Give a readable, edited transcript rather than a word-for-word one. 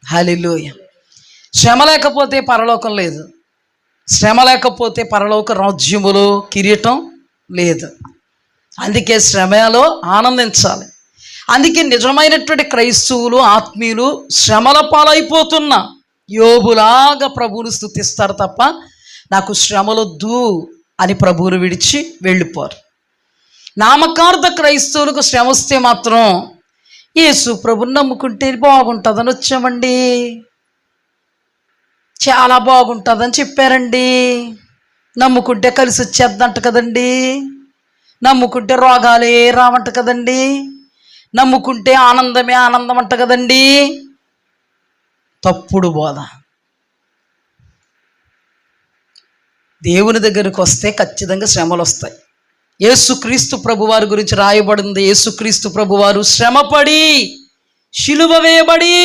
హల్లెలూయా. శ్రమ లేకపోతే పరలోకం లేదు, శ్రమ లేకపోతే పరలోక రాజ్యములో కిరీటం లేదు. అందుకే శ్రమలో ఆనందించాలి. అందుకే నిజమైనటువంటి క్రైస్తవులు, ఆత్మీయులు శ్రమల పాలైపోతున్న యోబులాగా ప్రభువును స్తుతిస్తారు తప్ప నాకు శ్రమలొద్దు అని ప్రభువును విడిచి వెళ్ళిపోరు. నామకార్థ క్రైస్తవులకు శ్రమ వస్తే మాత్రం యేసు ప్రభుని నమ్ముకుంటే బాగుంటుందని వచ్చామండి, చాలా బాగుంటుందని చెప్పారండి, నమ్ముకుంటే కలిసి వచ్చేద్దంట కదండి, నమ్ముకుంటే రోగాలే రావంట కదండి, నమ్ముకుంటే ఆనందమే ఆనందం అంట కదండి. తప్పుడు బోధ. దేవుని దగ్గరికి వస్తే ఖచ్చితంగా శ్రమలు వస్తాయి. యేసుక్రీస్తు ప్రభువారి గురించి రాయబడింది. యేసుక్రీస్తు ప్రభువారు శ్రమపడి, శిలువ వేయబడి